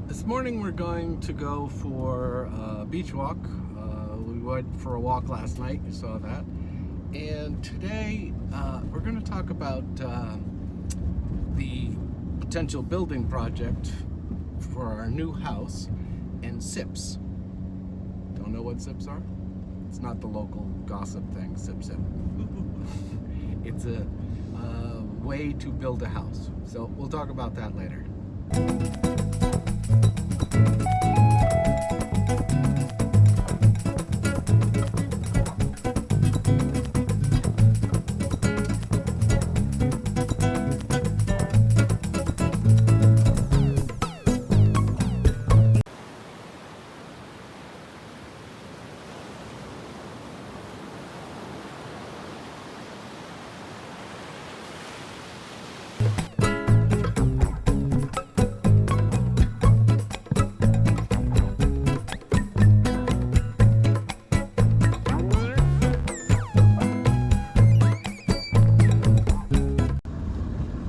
This morning we're going to go for a beach walk. We went for a walk last night, you saw that. And today we're going to talk about the potential building project for our new house and SIPs. Don't know what SIPs are? It's not the local gossip thing, sip. It's a way to build a house. So we'll talk about that later.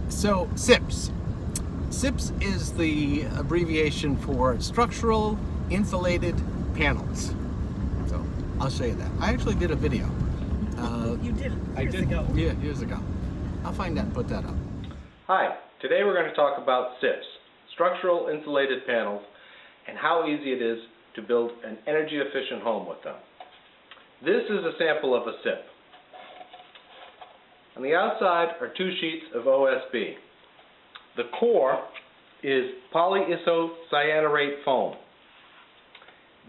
So SIPs. SIPs is the abbreviation for structural insulated panels. So I'll show you that. I actually did a video. You did years ago. Yeah, years ago. I'll find that and put that up. Hi, today we're going to talk about SIPs, structural insulated panels, and how easy it is to build an energy efficient home with them. This is a sample of a SIP. On the outside are two sheets of OSB. The core is polyisocyanurate foam.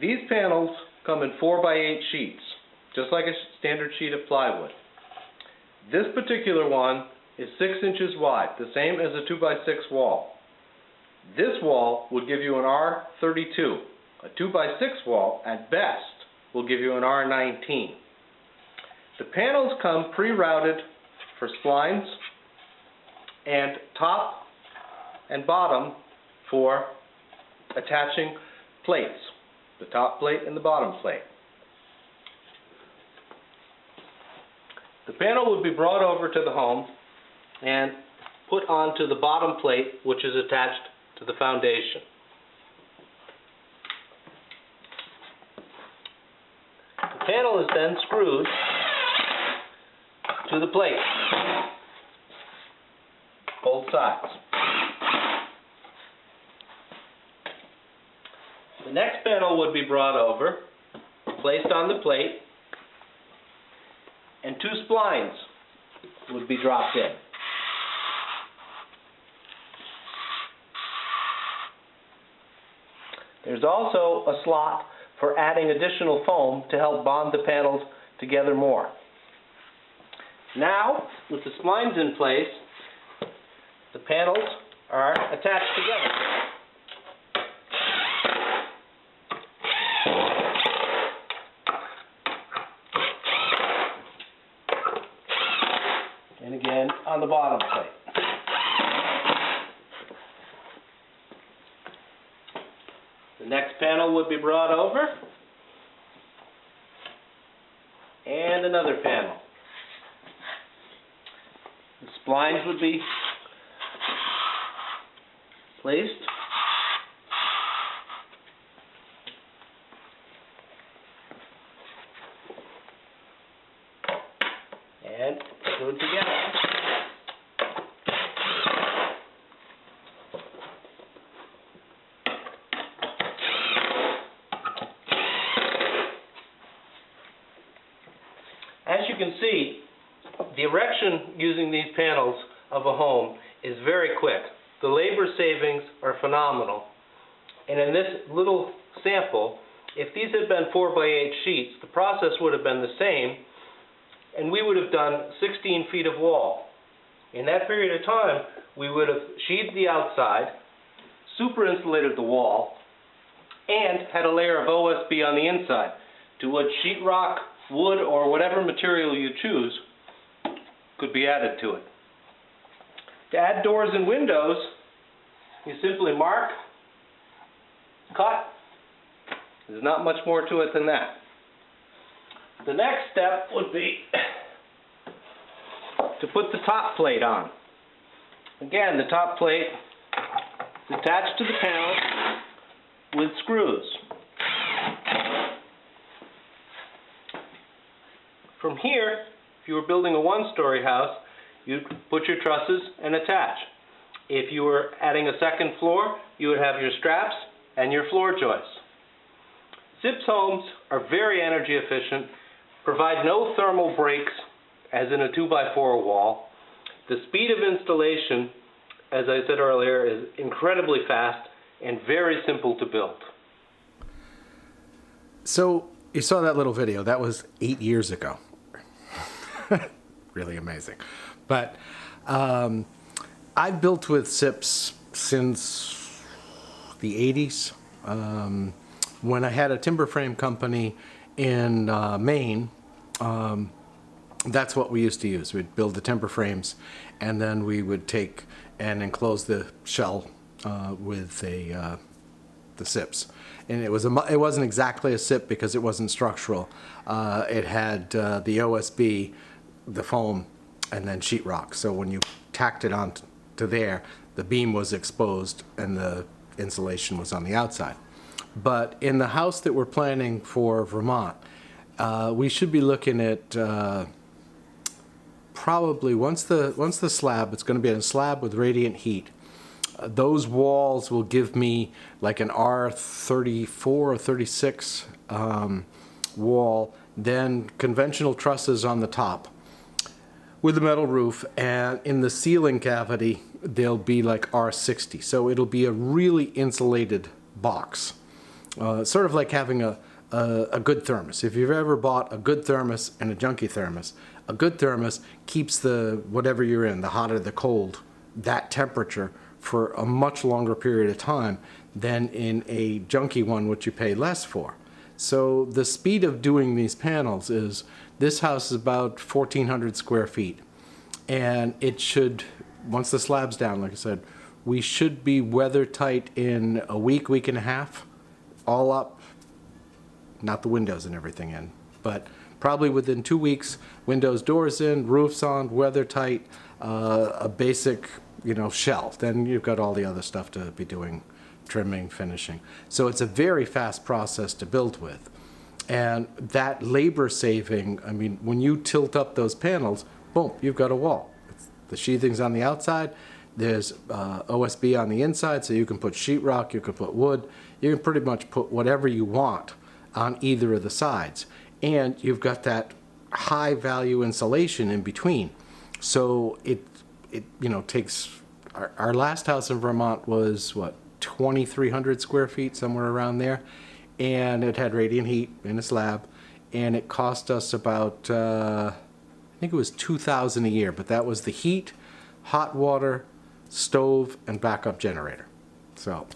These panels come in 4x8 sheets, just like a standard sheet of plywood. This particular one is 6 inches wide, the same as a 2x6 wall. This wall would give you an R32. A 2x6 wall, at best, will give you an R19. The panels come pre-routed for splines and top and bottom for attaching plates, the top plate and the bottom plate. The panel would be brought over to the home and put onto the bottom plate, which is attached to the foundation. The panel is then screwed to the plate, both sides. The next panel would be brought over, placed on the plate, and two splines would be dropped in. There's also a slot for adding additional foam to help bond the panels together more. Now, with the splines in place, the panels are attached together. And again, on the bottom plate. The next panel would be brought over, and another panel. The splines would be placed and glue it together. As you can see, the erection using these panels of a home is very quick. The labor savings are phenomenal. And in this little sample, if these had been 4x8 sheets, the process would have been the same, and we would have done 16 feet of wall. In that period of time, we would have sheathed the outside, super insulated the wall, and had a layer of OSB on the inside, to which sheetrock, wood, or whatever material you choose could be added to it. To add doors and windows, you simply mark, cut. There's not much more to it than that. The next step would be to put the top plate on. Again, the top plate is attached to the panel with screws. From here, if you were building a one-story house, you'd put your trusses and attach. If you were adding a second floor, you would have your straps and your floor joists. Zips homes are very energy efficient, provide no thermal breaks as in a 2x4 wall. The speed of installation, as I said earlier, is incredibly fast and very simple to build. So you saw that little video. That was 8 years ago. Really amazing. But I've built with SIPs since the 80s. When I had a timber frame company in Maine, that's what we used to use. We'd build the timber frames, and then we would take and enclose the shell with the SIPs. And it wasn't exactly a SIP because it wasn't structural. It had the OSB, the foam, and then sheetrock. So when you tacked it on to there, the beam was exposed and the insulation was on the outside. But in the house that we're planning for Vermont, we should be looking at probably once the slab, it's going to be a slab with radiant heat. Those walls will give me like an R34 or 36 wall, then conventional trusses on the top with a metal roof, and in the ceiling cavity they'll be like R60. So it'll be a really insulated box, sort of like having a good thermos. If you've ever bought a good thermos and a junky thermos, a good thermos keeps the whatever you're in, the hot or the cold, that temperature for a much longer period of time than in a junky one, which you pay less for. So the speed of doing these panels is, this house is about 1,400 square feet. And it should, once the slab's down, like I said, we should be weather tight in a week, week and a half, all up, not the windows and everything in, but probably within 2 weeks, windows, doors in, roofs on, weather tight, a basic, shell. Then you've got all the other stuff to be doing, trimming, finishing. So it's a very fast process to build with. And that labor saving, I mean, when you tilt up those panels, boom, you've got a wall. The sheathing's on the outside, there's OSB on the inside, so you can put sheetrock, you can put wood, you can pretty much put whatever you want on either of the sides. And you've got that high value insulation in between. So it takes, our last house in Vermont was what, 2,300 square feet, somewhere around there. And it had radiant heat in a slab, and it cost us about, I think it was $2,000 a year, but that was the heat, hot water, stove, and backup generator. So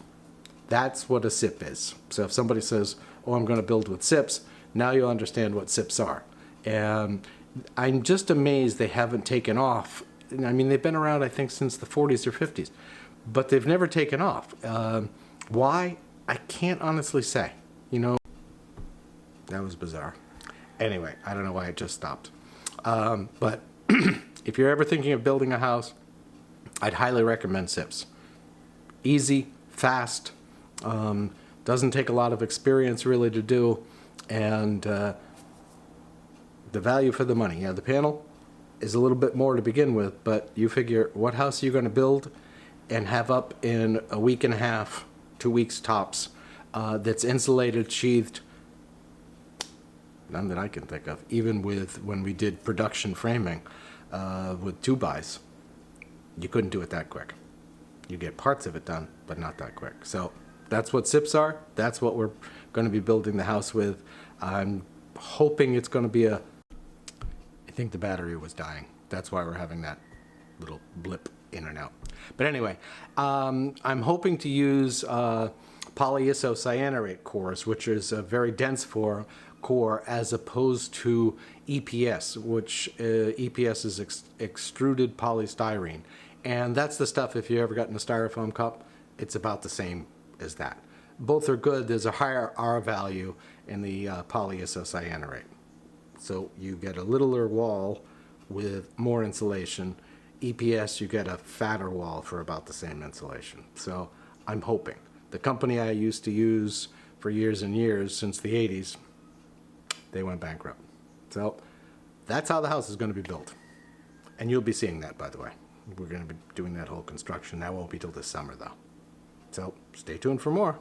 that's what a SIP is. So if somebody says, oh, I'm going to build with SIPs, now you'll understand what SIPs are. And I'm just amazed they haven't taken off. I mean, they've been around, I think, since the 40s or 50s, but they've never taken off. Why? I can't honestly say. That was bizarre. Anyway, I don't know why it just stopped. But if you're ever thinking of building a house, I'd highly recommend SIPs. Easy, fast, doesn't take a lot of experience really to do, and the value for the money. Yeah, the panel, is a little bit more to begin with, but you figure what house are you going to build and have up in a week and a half, 2 weeks tops, that's insulated, sheathed? None that I can think of. Even with when we did production framing with 2x, you couldn't do it that quick. You get parts of it done, but not that quick. So that's what SIPs are. That's what we're going to be building the house with. I'm hoping it's going to be a... I think the battery was dying. That's why we're having that little blip in and out. But anyway, I'm hoping to use polyisocyanurate cores, which is a very dense core, as opposed to EPS, which EPS is extruded polystyrene. And that's the stuff, if you ever got in a styrofoam cup, it's about the same as that. Both are good. There's a higher R value in the polyisocyanurate. So you get a littler wall with more insulation. EPS, you get a fatter wall for about the same insulation. So I'm hoping. The company I used to use for years and years, since the 80s, they went bankrupt. So that's how the house is going to be built. And you'll be seeing that, by the way. We're going to be doing that whole construction. That won't be till this summer, though. So stay tuned for more.